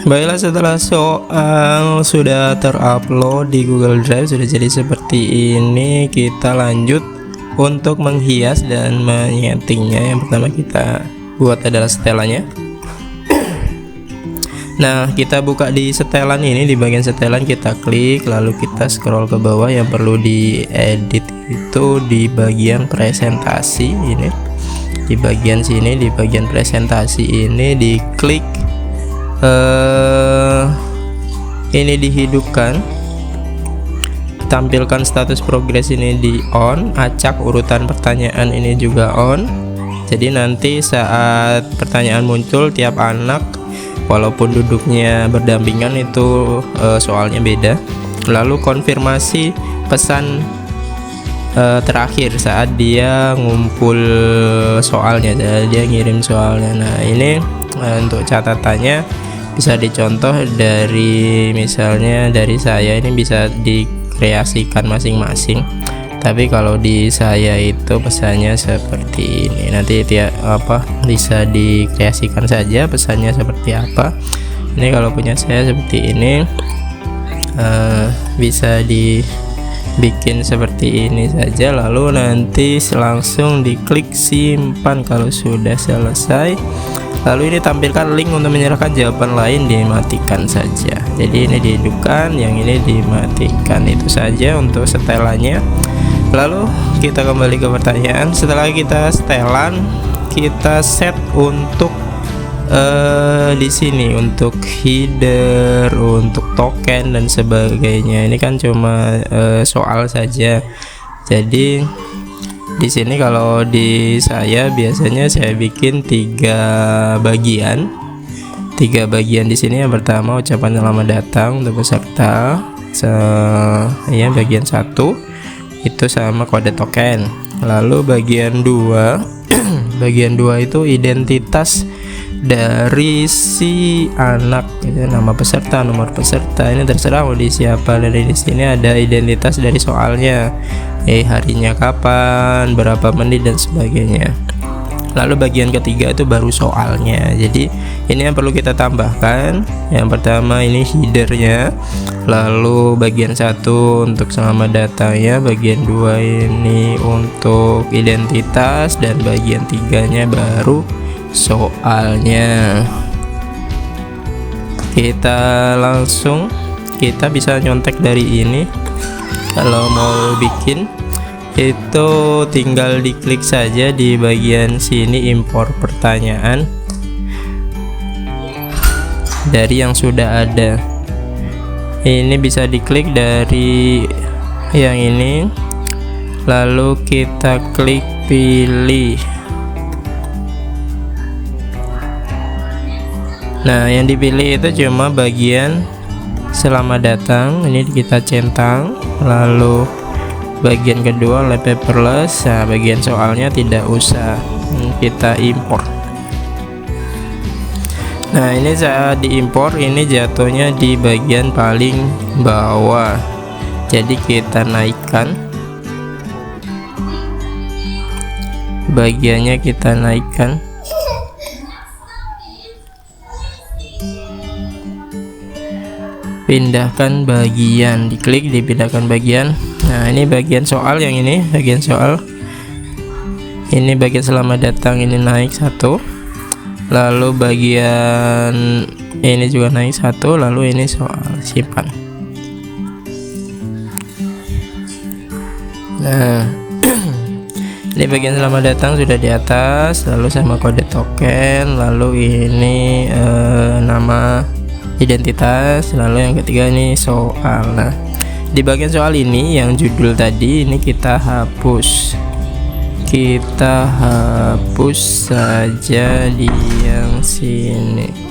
Baiklah, setelah soal sudah terupload di Google Drive, sudah jadi seperti ini, kita lanjut untuk menghias dan menyetingnya. Yang pertama kita buat adalah setelannya. Nah, kita buka di setelan ini, di bagian setelan kita klik, lalu kita scroll ke bawah. Yang perlu diedit itu di bagian presentasi ini. Di bagian sini, di bagian presentasi ini diklik ini dihidupkan, tampilkan status progres ini di on, acak urutan pertanyaan ini juga on. Jadi nanti saat pertanyaan muncul, tiap anak walaupun duduknya berdampingan itu soalnya beda. Lalu konfirmasi pesan terakhir saat dia ngumpul soalnya, jadi dia ngirim soalnya. Nah, ini untuk catatannya bisa dicontoh dari, misalnya dari saya ini bisa dikreasikan masing-masing, tapi kalau di saya itu pesannya seperti ini. Nanti bisa dikreasikan saja pesannya seperti apa. Ini kalau punya saya seperti ini, bisa dibikin seperti ini saja, lalu nanti langsung diklik simpan kalau sudah selesai. Lalu ini tampilkan link untuk menyerahkan jawaban lain, dimatikan saja. Jadi ini dihidupkan, yang ini dimatikan. Itu saja untuk setelannya. Lalu kita kembali ke pertanyaan. Setelah kita setelan, kita set untuk di sini untuk header, untuk token dan sebagainya. Ini kan cuma soal saja. Jadi di sini kalau di saya biasanya saya bikin tiga bagian di sini. Yang pertama ucapan selamat datang untuk peserta, ya bagian 1 itu sama kode token. Lalu bagian 2 bagian 2 itu identitas dari si anak, nama peserta, nomor peserta, ini terserah mau di siapa. Dan di sini ada identitas dari soalnya, harinya kapan, berapa menit dan sebagainya. Lalu bagian ketiga itu baru soalnya. Jadi ini yang perlu kita tambahkan. Yang pertama ini headernya, lalu bagian 1 untuk selamat datangnya, bagian 2 ini untuk identitas, dan bagian 3-nya baru soalnya. Kita bisa nyontek dari ini. Kalau mau bikin itu tinggal diklik saja di bagian sini, impor pertanyaan dari yang sudah ada. Ini bisa diklik dari yang ini, lalu kita klik pilih. Nah, yang dipilih itu cuma bagian selamat datang, ini kita centang. Lalu bagian kedua oleh paperless. Nah, bagian soalnya tidak usah kita impor. Nah, ini saat diimpor ini jatuhnya di bagian paling bawah. Jadi kita naikkan bagiannya, kita naikkan. Pindahkan bagian, diklik dipindahkan bagian. Nah, ini bagian soal, yang ini bagian soal. Ini bagian selamat datang, ini naik 1. Lalu bagian ini juga naik 1. Lalu ini soal, simpan. Nah, ini bagian selamat datang sudah di atas, lalu sama kode token, lalu ini nama identitas, lalu yang ketiga ini soal. Nah, di bagian soal ini yang judul tadi ini kita hapus saja di yang sini.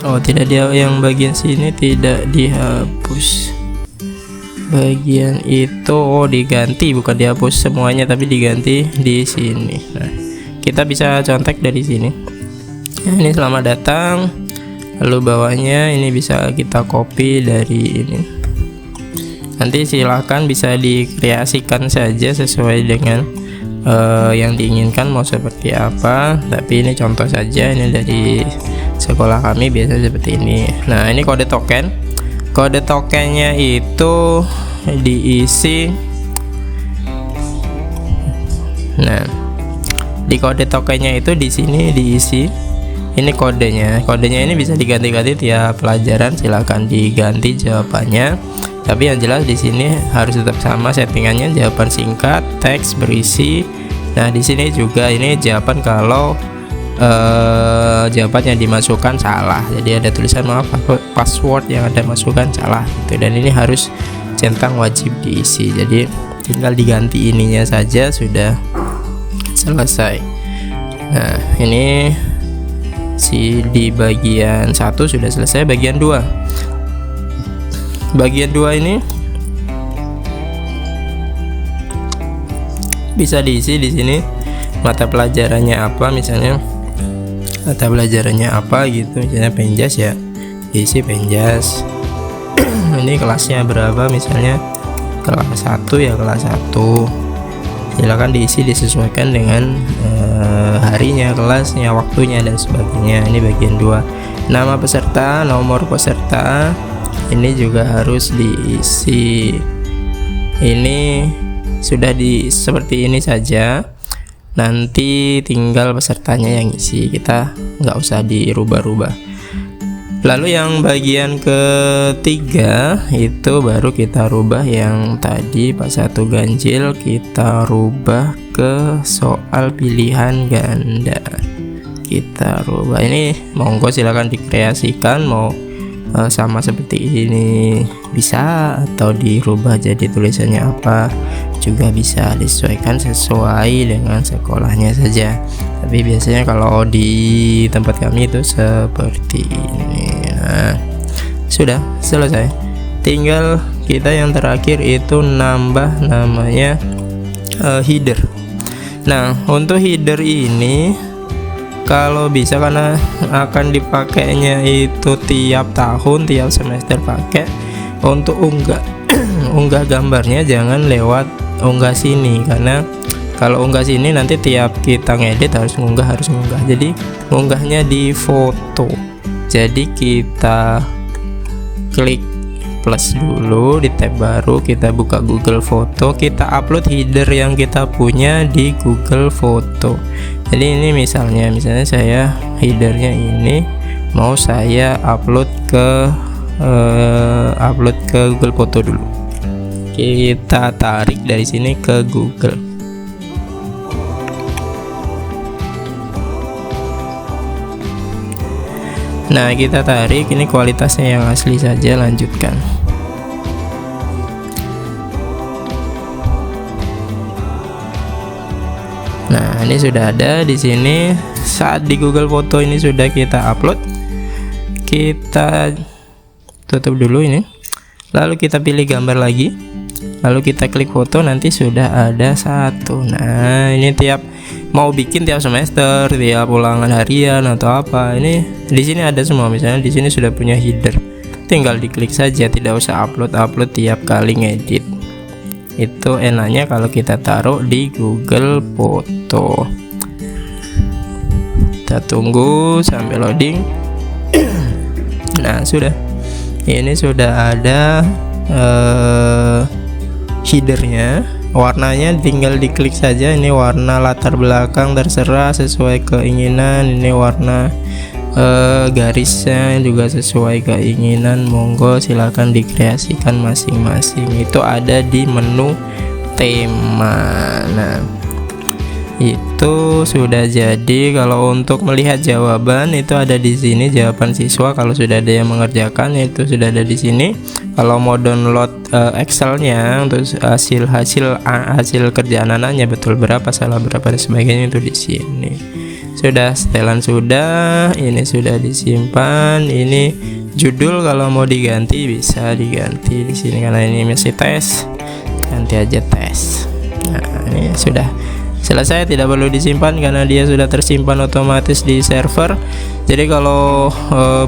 Oh, tidak, dia yang bagian sini tidak dihapus. Bagian itu diganti, bukan dihapus semuanya tapi diganti di sini. Nah, kita bisa contek dari sini. Nah, ini selamat datang. Lalu bawahnya ini bisa kita copy dari ini. Nanti silahkan bisa dikreasikan saja sesuai dengan yang diinginkan mau seperti apa, tapi ini contoh saja, ini dari sekolah kami biasa seperti ini. Nah, ini kode token. Kode tokennya itu diisi. Nah, di kode tokennya itu di sini diisi. Ini kodenya. Kodenya ini bisa diganti-ganti tiap pelajaran, silahkan diganti jawabannya. Tapi yang jelas di sini harus tetap sama settingannya, jawaban singkat, teks berisi. Nah, di sini juga ini jawaban kalau jawaban yang dimasukkan salah. Jadi ada tulisan maaf password yang ada masukkan salah gitu. Dan ini harus centang wajib diisi. Jadi tinggal diganti ininya saja sudah selesai. Nah, ini di bagian 1 sudah selesai. Bagian 2 ini bisa diisi di sini mata pelajarannya apa, misalnya mata pelajarannya apa gitu, misalnya Penjas ya, diisi Penjas. Ini kelasnya berapa, misalnya kelas 1 ya, kelas 1. Silakan diisi disesuaikan dengan harinya, kelasnya, waktunya dan sebagainya. Ini bagian 2. Nama peserta, nomor peserta ini juga harus diisi. Ini sudah seperti ini saja. Nanti tinggal pesertanya yang isi, kita nggak usah dirubah-rubah. Lalu yang bagian ketiga itu baru kita rubah yang tadi pas 1 ganjil, kita rubah ke soal pilihan ganda. Kita rubah ini, monggo silakan dikreasikan mau sama seperti ini bisa, atau dirubah jadi tulisannya apa juga bisa, disesuaikan sesuai dengan sekolahnya saja. Tapi biasanya kalau di tempat kami itu seperti ini. Nah, sudah selesai. Tinggal kita yang terakhir itu nambah namanya header. Nah, untuk header ini kalau bisa, karena akan dipakainya itu tiap tahun, tiap semester pakai, untuk unggah gambarnya jangan lewat unggah sini, karena kalau unggah sini nanti tiap kita ngedit harus ngunggah. Jadi unggahnya di foto. Jadi kita klik plus dulu di tab baru, kita buka Google Foto, kita upload header yang kita punya di Google Foto. Jadi ini misalnya saya headernya ini mau saya upload ke Google Foto dulu. Kita tarik dari sini ke Google. Nah, kita tarik, ini kualitasnya yang asli saja, lanjutkan. Nah, ini sudah ada di sini. Saat di Google Foto ini sudah kita upload. Kita tutup dulu ini. Lalu kita pilih gambar lagi. Lalu kita klik foto, nanti sudah ada 1. Nah, ini tiap mau bikin tiap semester, tiap ulangan harian atau apa, ini di sini ada semua. Misalnya di sini sudah punya header, tinggal diklik saja, tidak usah upload tiap kali ngedit. Itu enaknya kalau kita taruh di Google Foto. Kita tunggu sampai loading. Nah, sudah, ini sudah ada headernya. Warnanya tinggal diklik saja. Ini warna latar belakang terserah sesuai keinginan. Ini warna garisnya juga sesuai keinginan. Monggo silakan dikreasikan masing-masing. Itu ada di menu tema. Nah, itu sudah jadi. Kalau untuk melihat jawaban itu ada di sini, jawaban siswa. Kalau sudah ada yang mengerjakan itu sudah ada di sini. Kalau mau download Excelnya untuk hasil kerjaan anaknya betul berapa, salah berapa dan sebagainya, itu di sini. Sudah setelan, sudah ini sudah disimpan. Ini judul kalau mau diganti bisa diganti di sini, karena ini masih tes, ganti aja tes. Nah, ini sudah selesai, tidak perlu disimpan karena dia sudah tersimpan otomatis di server. Jadi kalau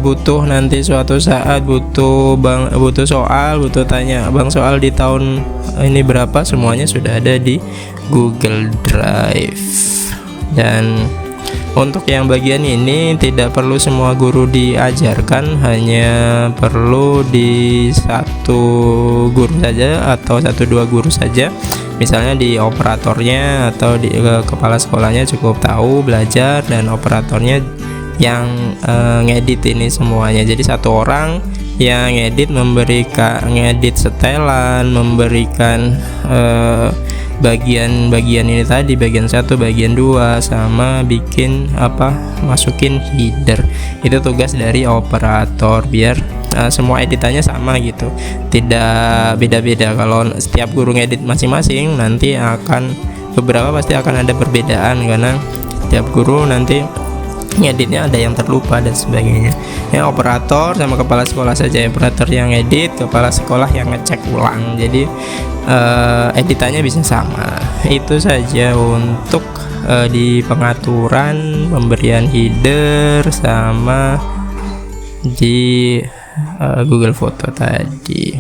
butuh nanti suatu saat butuh soal, butuh tanya bang soal di tahun ini berapa, semuanya sudah ada di Google Drive. Dan untuk yang bagian ini tidak perlu semua guru diajarkan, hanya perlu di satu guru saja atau 1-2 guru saja. Misalnya di operatornya atau di kepala sekolahnya cukup tahu, belajar, dan operatornya yang ngedit ini semuanya. Jadi satu orang yang ngedit setelan, memberikan bagian-bagian ini tadi, bagian 1, bagian 2, sama bikin masukin header. Itu tugas dari operator biar semua editannya sama gitu, tidak beda-beda. Kalau setiap guru ngedit masing-masing nanti beberapa pasti akan ada perbedaan karena setiap guru nanti ngeditnya ada yang terlupa dan sebagainya. Ya, operator sama kepala sekolah saja, operator yang edit, kepala sekolah yang ngecek ulang. Jadi editannya bisa sama. Itu saja untuk di pengaturan pemberian header sama di Google Foto tadi.